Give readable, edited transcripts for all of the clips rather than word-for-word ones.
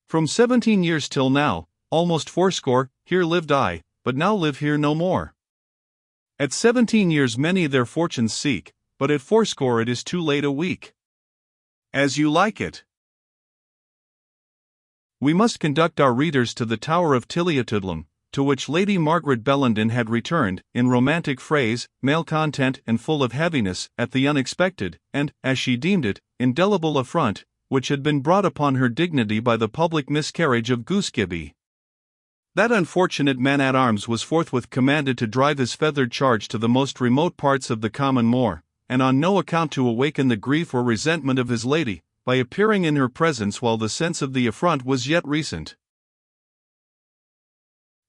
From 17 years till now, almost fourscore, here lived I, but now live here no more. At 17 years many their fortunes seek, but at fourscore it is too late a week. As you like it. We must conduct our readers to the Tower of Tilliatoodlem, to which Lady Margaret Bellenden had returned, in romantic phrase, malcontent and full of heaviness, at the unexpected, and, as she deemed it, indelible affront, which had been brought upon her dignity by the public miscarriage of Goosegibby. That unfortunate man-at-arms was forthwith commanded to drive his feathered charge to the most remote parts of the common moor, and on no account to awaken the grief or resentment of his lady, by appearing in her presence while the sense of the affront was yet recent.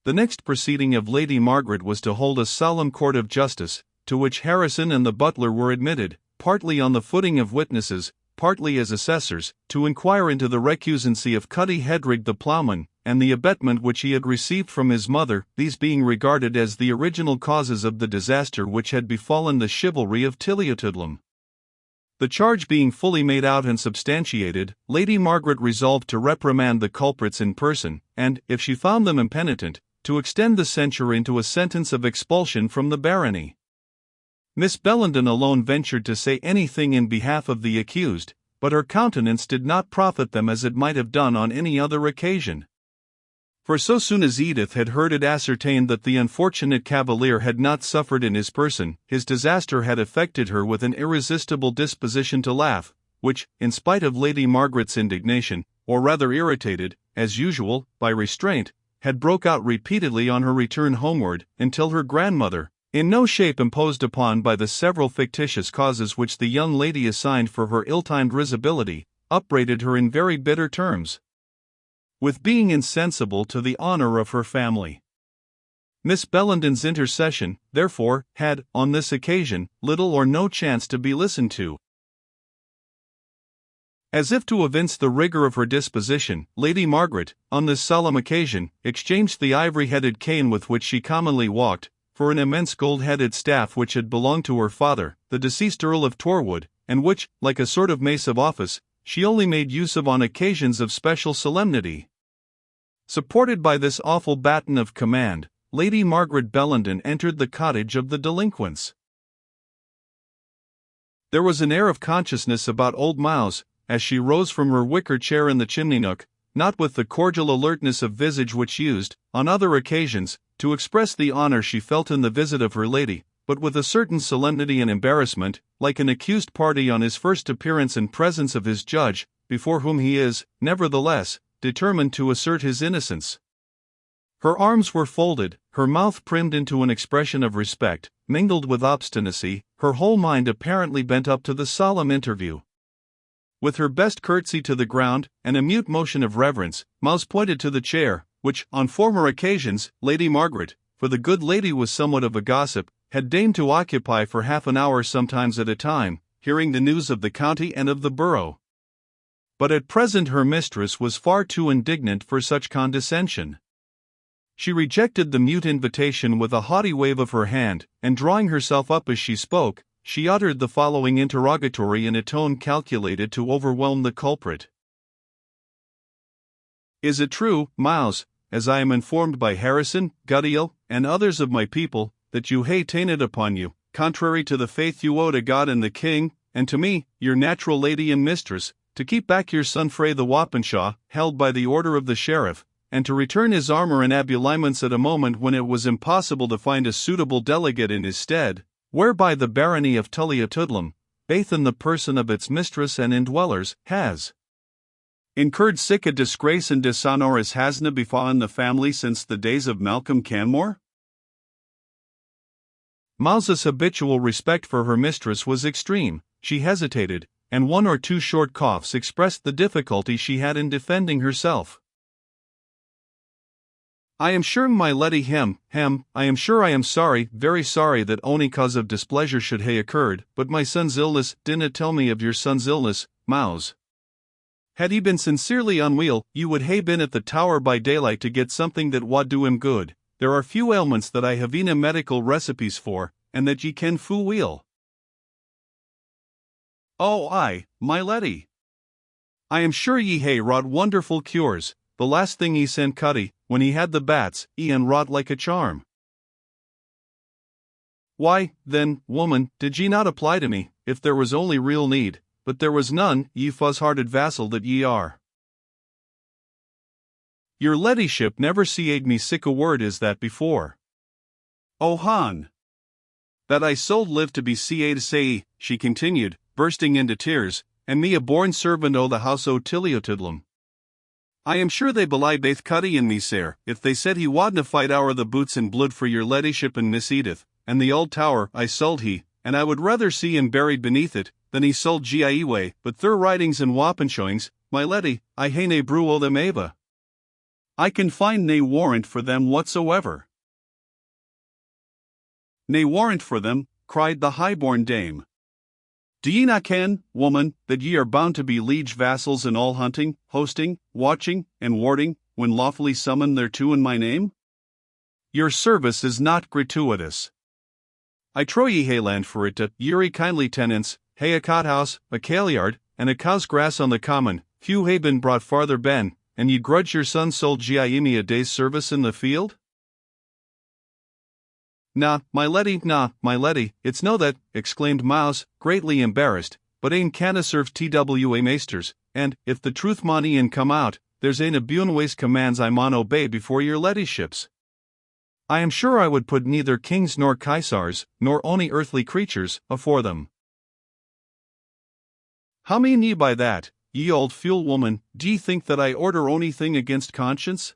The next proceeding of Lady Margaret was to hold a solemn court of justice, to which Harrison and the butler were admitted, partly on the footing of witnesses, partly as assessors, to inquire into the recusancy of Cuddy Headrig the ploughman, and the abetment which he had received from his mother, these being regarded as the original causes of the disaster which had befallen the chivalry of Tilliatoodlem. The charge being fully made out and substantiated, Lady Margaret resolved to reprimand the culprits in person, and, if she found them impenitent, to extend the censure into a sentence of expulsion from the barony. Miss Bellenden alone ventured to say anything in behalf of the accused, but her countenance did not profit them as it might have done on any other occasion. For so soon as Edith had heard it ascertained that the unfortunate cavalier had not suffered in his person, his disaster had affected her with an irresistible disposition to laugh, which, in spite of Lady Margaret's indignation, or rather irritated, as usual, by restraint, had broke out repeatedly on her return homeward, until her grandmother, in no shape imposed upon by the several fictitious causes which the young lady assigned for her ill-timed risibility, upbraided her in very bitter terms with being insensible to the honor of her family. Miss Bellenden's intercession, therefore, had, on this occasion, little or no chance to be listened to. As if to evince the rigor of her disposition, Lady Margaret, on this solemn occasion, exchanged the ivory-headed cane with which she commonly walked, for an immense gold-headed staff which had belonged to her father, the deceased Earl of Torwood, and which, like a sort of mace of office, she only made use of on occasions of special solemnity. Supported by this awful baton of command, Lady Margaret Bellenden entered the cottage of the delinquents. There was an air of consciousness about old Miles, as she rose from her wicker chair in the chimney-nook, not with the cordial alertness of visage which used, on other occasions, to express the honor she felt in the visit of her lady, but with a certain solemnity and embarrassment, like an accused party on his first appearance in presence of his judge, before whom he is, nevertheless, determined to assert his innocence. Her arms were folded, her mouth primed into an expression of respect, mingled with obstinacy, her whole mind apparently bent up to the solemn interview. With her best curtsy to the ground, and a mute motion of reverence, Miles pointed to the chair, which, on former occasions, Lady Margaret, for the good lady was somewhat of a gossip, had deigned to occupy for half an hour sometimes at a time, hearing the news of the county and of the borough. But at present her mistress was far too indignant for such condescension. She rejected the mute invitation with a haughty wave of her hand, and drawing herself up as she spoke, she uttered the following interrogatory in a tone calculated to overwhelm the culprit. Is it true, Miles, as I am informed by Harrison, Guddiel, and others of my people, that you hae ta'en it upon you, contrary to the faith you owe to God and the King, and to me, your natural lady and mistress, to keep back your son frae the Wapenshaw, held by the order of the sheriff, and to return his armor and habiliments at a moment when it was impossible to find a suitable delegate in his stead, whereby the barony of Tilliatoodlem, baith in the person of its mistress and indwellers, has incurred sic a disgrace and dishonour as hasna befallen the family since the days of Malcolm Canmore? Miles's habitual respect for her mistress was extreme. She hesitated, and one or two short coughs expressed the difficulty she had in defending herself. I am sure, my leddy I am sure I am sorry, very sorry that ony cause of displeasure should hae occurred, but my son's illness, dinna tell me of your son's illness, Miles. Had he been sincerely unweel, you would hae been at the Tower by daylight to get something that wad do him good. There are few ailments that I have e'en medical recipes for, and that ye ken fu weel. Oh aye, my leddy. I am sure ye hae wrought wonderful cures, the last thing he sent Cutty, when he had the bats, and wrought like a charm. Why, then, woman, did ye not apply to me, if there was only real need, but there was none, ye fuzz-hearted vassal that ye are. Your ladyship never see'd me sick a word is that before. Oh Han! That I so live to be see'd say, she continued, bursting into tears, and me a born servant o' the house o' Tiliotidlum. I am sure they belie baith Cutty and me, sir, if they said he wadna fight ower the boots and blood for your ladyship and Miss Edith, and the old tower I sold he, and I would rather see him buried beneath it, than he sold Giaiwe, but thur writings and wapenshowings, my leddy, I hae nae brew o' them ava. I can find nae warrant for them whatsoever. Nae warrant for them, cried the high-born dame. Do ye not ken, woman, that ye are bound to be liege vassals in all hunting, hosting, watching, and warding, when lawfully summoned thereto in my name? Your service is not gratuitous. I trow ye hae land for it to yery kindly tenants, hae a cot-house, a kale-yard, and a cow's grass on the common, few hae been brought farther ben, and ye grudge your son sold Giaimi a day's service in the field? Nah, my leddy, it's no that, exclaimed Mouse, greatly embarrassed, but ane canna serve twa maesters, and, if the truth maun e'en come out, there's ane a bune ways commands I maun obey before your ledyships. I am sure I would put neither kings nor kaisars, nor ony earthly creatures, afore them. How mean ye by that, ye old fool woman? D'ye think that I order onything against conscience?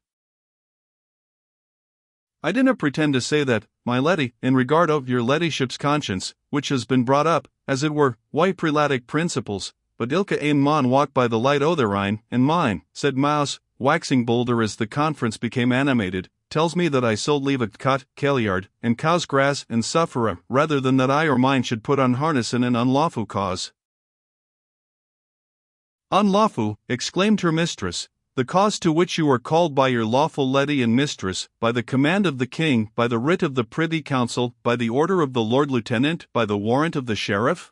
I dinna pretend to say that, my leddy, in regard of your ladyship's conscience, which has been brought up, as it were, wy prelatic principles, but ilka ane maun walk by the light o' their een, and mine, said Mouse, waxing bolder as the conference became animated, tells me that I so leave a cot, kale-yard, and cow's grass and suffera, rather than that I or mine should put on harness in an unlawful cause. Unlawful, exclaimed her mistress, the cause to which you are called by your lawful leddy and mistress, by the command of the king, by the writ of the privy council, by the order of the lord lieutenant, by the warrant of the sheriff?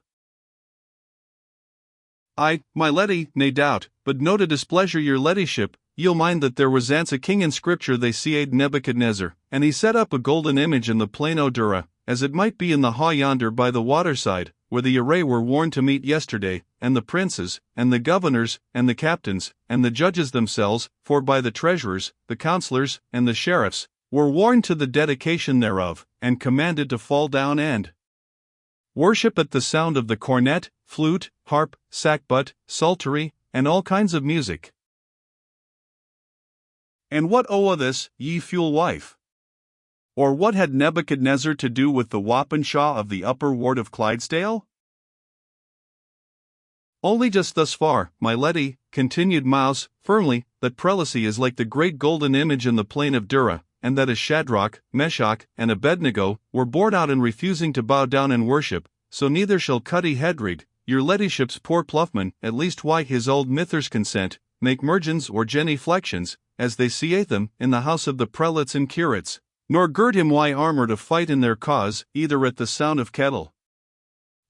Aye, my leddy, nae doubt, but no to displeasure your ladyship, ye'll mind that there was ance a king in scripture they see'd Nebuchadnezzar, and he set up a golden image in the plain o' Dura, as it might be in the haw yonder by the waterside, where the array were warned to meet yesterday, and the princes, and the governors, and the captains, and the judges themselves, for by the treasurers, the councillors, and the sheriffs, were warned to the dedication thereof, and commanded to fall down and worship at the sound of the cornet, flute, harp, sackbut, psaltery, and all kinds of music. And what o' this, ye fool wife? Or what had Nebuchadnezzar to do with the Wapenshaw of the upper ward of Clydesdale? Only just thus far, my leddy, continued Mouse, firmly, that prelacy is like the great golden image in the plain of Dura, and that as Shadrach, Meshach, and Abednego were bored out in refusing to bow down and worship, so neither shall Cutty Headreed, your ladyship's poor ploughman, at least why his old mithers consent, make mergens or genuflections, as they seeth them, in the house of the prelates and curates, nor gird him why armor to fight in their cause, either at the sound of kettle,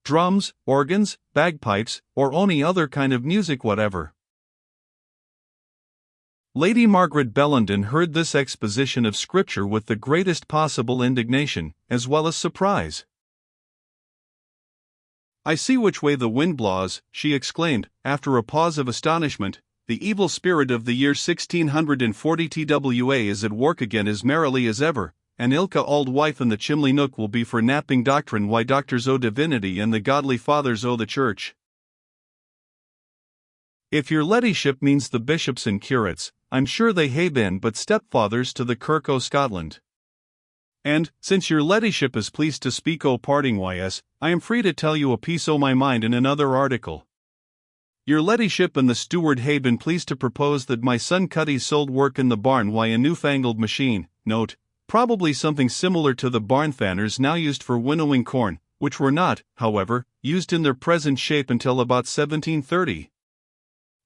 drums, organs, bagpipes, or ony other kind of music whatever. Lady Margaret Bellenden heard this exposition of Scripture with the greatest possible indignation, as well as surprise. I see which way the wind blaws, she exclaimed, after a pause of astonishment. The evil spirit of the year 1640 TWA is at work again as merrily as ever, and ilka auld wife in the chimley nook will be for napping doctrine why doctors o' divinity and the godly fathers o' the church. If your ladyship means the bishops and curates, I'm sure they hae been but stepfathers to the Kirk o' Scotland. And, since your ladyship is pleased to speak o' parting ys, I am free to tell you a piece o' my mind in another article. Your ladyship and the steward hae been pleased to propose that my son Cutty sold work in the barn why a newfangled machine, note, probably something similar to the barn fanners now used for winnowing corn, which were not, however, used in their present shape until about 1730.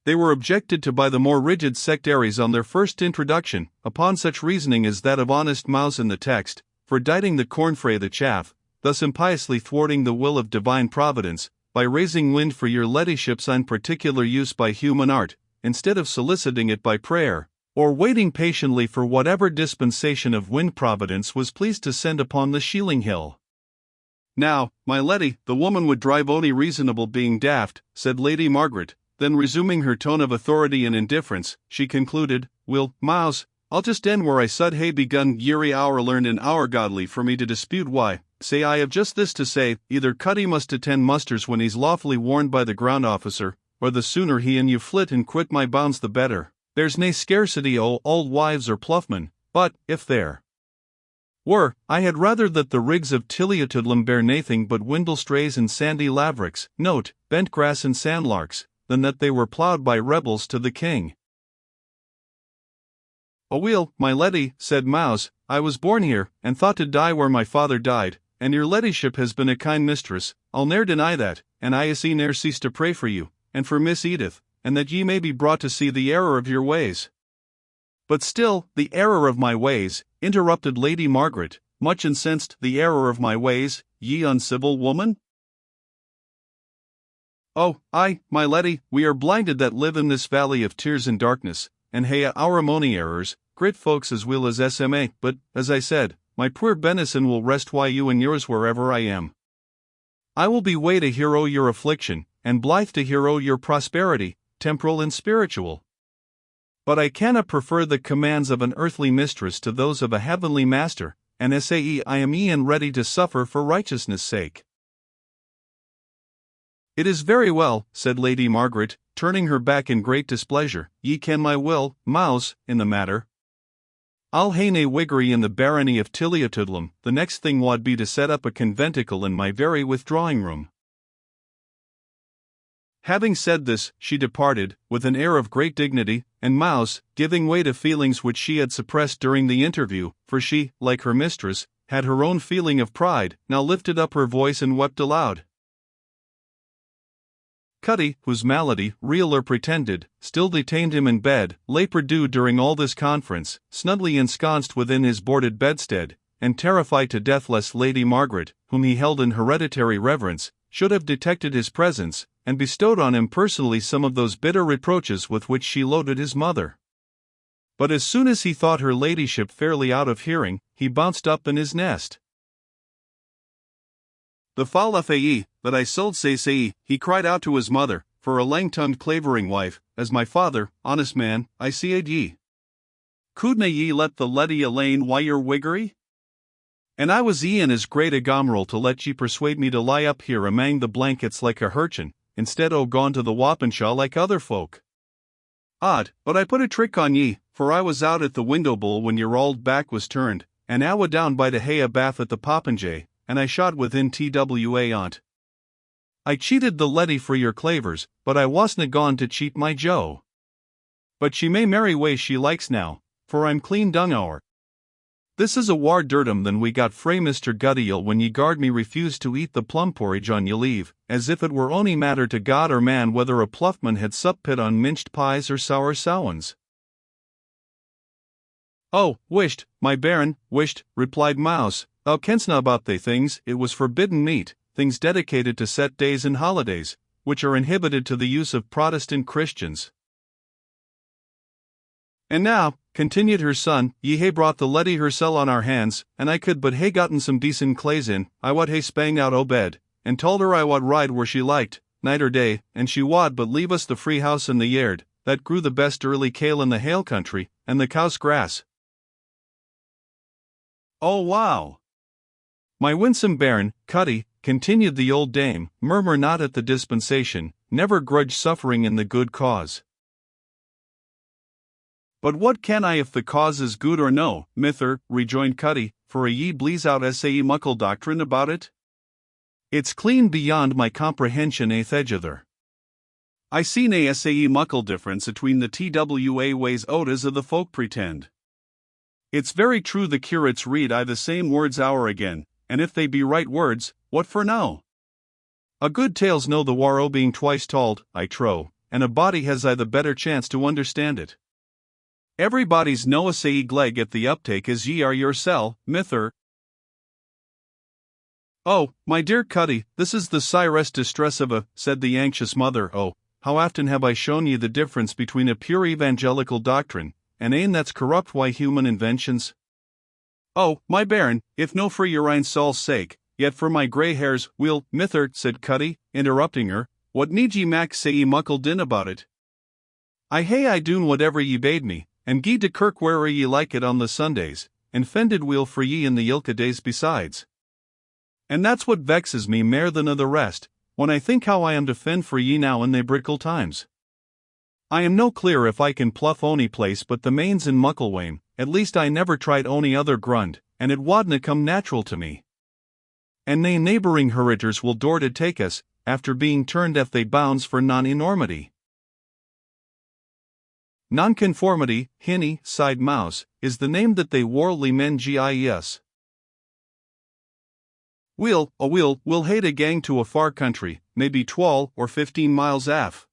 They were objected to by the more rigid sectaries on their first introduction, upon such reasoning as that of honest Mouse in the text, for dighting the corn frae the chaff, thus impiously thwarting the will of divine providence, by raising wind for your ladyship's own particular use by human art, instead of soliciting it by prayer, or waiting patiently for whatever dispensation of wind Providence was pleased to send upon the Shealing Hill. Now, my Letty, the woman would drive only reasonable being daft, said Lady Margaret. Then resuming her tone of authority and indifference, she concluded, Will, Mouse, I'll just end where I sud hae begun yery hour learned and hour godly for me to dispute why. Say I have just this to say, either Cuddy must attend musters when he's lawfully warned by the ground officer, or the sooner he and you flit and quit my bounds the better. There's nae scarcity o' old wives or ploughman, but, if there were, I had rather that the rigs of Tilliatoodlem bear naething but windlestrays and sandy lavricks, note, bent grass and sandlarks, than that they were ploughed by rebels to the king. Aweel, my Letty, said Mouse, I was born here, and thought to die where my father died, and your Lettyship has been a kind mistress, I'll ne'er deny that, and I ne'er cease to pray for you, and for Miss Edith, and that ye may be brought to see the error of your ways. But still, the error of my ways, interrupted Lady Margaret, much incensed, the error of my ways, ye uncivil woman? Oh, aye, my Letty, we are blinded that live in this valley of tears and darkness, and hae our mony errors, great folks as weel as SMA, but, as I said, my poor benison will rest why you and yours wherever I am. I will be way to hear o' your affliction, and blithe to hear o' your prosperity, temporal and spiritual. But I cannot prefer the commands of an earthly mistress to those of a heavenly master, and say I am e'en ready to suffer for righteousness' sake. It is very well, said Lady Margaret, turning her back in great displeasure, ye ken my will, Mouse, in the matter. I'll hae nae wiggery in the barony of Tilliatoodlem, the next thing wad be to set up a conventicle in my very withdrawing room. Having said this, she departed, with an air of great dignity, and Mouse, giving way to feelings which she had suppressed during the interview, for she, like her mistress, had her own feeling of pride, now lifted up her voice and wept aloud. Cuddy, whose malady, real or pretended, still detained him in bed, lay perdu during all this conference, snugly ensconced within his boarded bedstead, and terrified to death lest Lady Margaret, whom he held in hereditary reverence, should have detected his presence, and bestowed on him personally some of those bitter reproaches with which she loaded his mother. But as soon as he thought her ladyship fairly out of hearing, he bounced up in his nest. The fall of ye, that I sold say, he cried out to his mother, for a lang-tongued clavering wife, as my father, honest man, I see'd ye. Couldna ye let the Letty alane why your wiggery? And I was e'en as great a gomeril to let ye persuade me to lie up here amang the blankets like a hurchin, instead o' gone to the Wappenshaw like other folk. Odd, but I put a trick on ye, for I was out at the window bowl when your auld back was turned, and awa down by to hae a bath at the Popinjay, and I shot within TWA on't. I cheated the Letty for your clavers, but I wasna gone to cheat my Jo. But she may marry way she likes now, for I'm clean dung ower. This is a war dirtum than we got frae Mr. Guddiel when ye guard me refused to eat the plum porridge on ye leave, as if it were ony matter to God or man whether a ploughman had sup pit on minced pies or sour sowens. Oh, wisht, my bairn, wisht, replied Mouse, thou kensna about they things, it was forbidden meat, things dedicated to set days and holidays, which are inhibited to the use of Protestant Christians. And now, continued her son, ye hae brought the Letty hersel on our hands, and I could but hae gotten some decent clays in, I wad hae spanged out o' bed, and told her I wad ride where she liked, night or day, and she wad but leave us the free house in the yard, that grew the best early kale in the hale country, and the cow's grass. Oh wow! My winsome bairn, Cuddy, continued the old dame, murmur not at the dispensation, never grudge suffering in the good cause. But what can I if the cause is good or no, mither, rejoined Cuddy, for a ye bleeze out sae muckle doctrine about it? It's clean beyond my comprehension athegither. I see nae sae muckle difference atween the TWA ways odas of the folk pretend. It's very true the curates read I the same words ower again, and if they be right words, what for now? A good tale's no the war o' being twice told, I trow, and a body has I the better chance to understand it. Everybody's no sae gleg at the uptake as ye are yoursel, mither. Oh, my dear Cuddy, this is the sairest distress of a, said the anxious mother. Oh, how often have I shown ye the difference between a pure evangelical doctrine, and ain that's corrupt why human inventions? Oh, my bairn, if no for your ain soul's sake, yet for my grey hairs, we'll, mither, said Cutty, interrupting her, what need ye mak say ye muckle din about it? I hae I doon whatever ye bade me, and gie to kirk where'er ye like it on the Sundays, and fended weel for ye in the ilka days besides. And that's what vexes me mair than o' the rest, when I think how I am to fend for ye now in they brickle times. I am no clear if I can pluff ony place but the mains in Mucklewain, at least I never tried ony other grund, and it wadna come natural to me. And nae neighbouring heritors will dore to take us, after being turned if they bounds for non-enormity. Nonconformity, hinny, side mouse, is the name that they worldly men gies. We'll hae a gang to a far country, maybe 12 or 15 miles aff.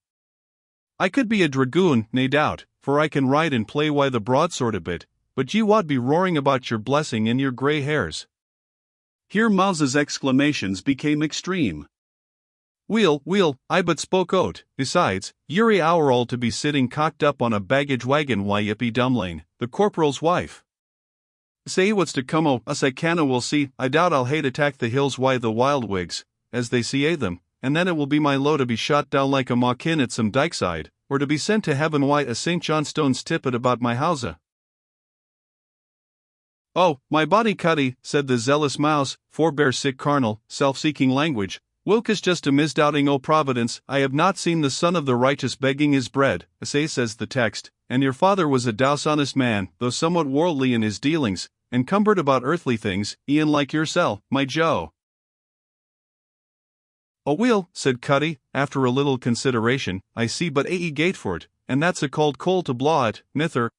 I could be a dragoon, nae doubt, for I can ride and play wi' the broadsword a bit, but ye wad be roaring about your blessing and your grey hairs. Here Mouse's exclamations became extreme. We'll, I but spoke o't, besides, ye're hour all to be sitting cocked up on a baggage wagon why yippy Dumlane, the corporal's wife. Say what's to come o' us I canna will see, I doubt I'll hate attack the hills why the wild wigs, as they see them, and then it will be my low to be shot down like a mawkin at some dykeside, or to be sent to heaven why a St. Johnstone's tippet about my housa. Oh, my body Cutty, said the zealous Mouse, forbear sick carnal, self-seeking language, whilk is just a misdoubting o' Providence, I have not seen the son of the righteous begging his bread, says the text, and your father was a douce honest man, though somewhat worldly in his dealings, encumbered about earthly things, e'en like yoursel, my Joe. Oh weel, said Cutty, after a little consideration, I see but ae Gateford, and that's a cold coal to blaw at, mither.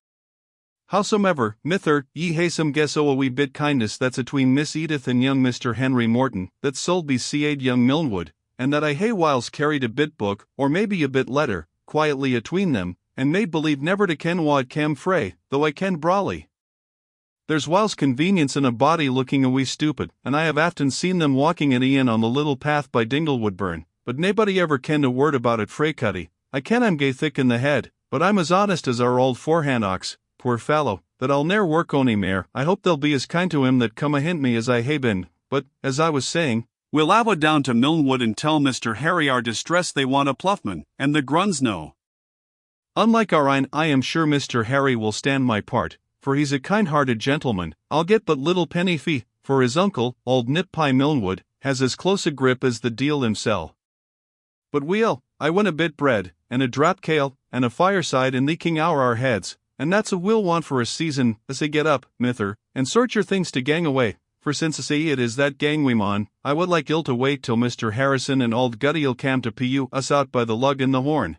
Howsomever, mither, ye hae some guess o' a wee bit kindness that's atween Miss Edith and young Mr. Henry Morton, that sold be seaed young Milnwood, and that I hae whiles carried a bit book, or maybe a bit letter, quietly atween them, and made believe never to ken wha it cam frae, though I ken brawly. There's whiles convenience in a body looking a wee stupid, and I have aften seen them walking at e'en on the little path by Dinglewoodburn, but naebody ever kenned a word about it frae Cutty. I ken I'm gey thick in the head, but I'm as honest as our old forehand ox, poor fellow, that I'll ne'er work ony mair. I hope they'll be as kind to him that come ahint me as I hae been, but, as I was saying, we'll ava down to Milnwood and tell Mr. Harry our distress they want a pluffman, and the gruns know. Unlike our ein, I am sure Mr. Harry will stand my part, for he's a kind-hearted gentleman. I'll get but little penny fee, for his uncle, old Nip Pie Milnwood, has as close a grip as the deal himsel. But I win a bit bread, and a drap kale, and a fireside in the king hour our heads, and that's a will want for a season, as they get up, mither, and sort your things to gang away, for since it is that gang we mon, I would like ill to wait till Mr. Harrison and old Gutty'll cam to pu us out by the lug in the horn.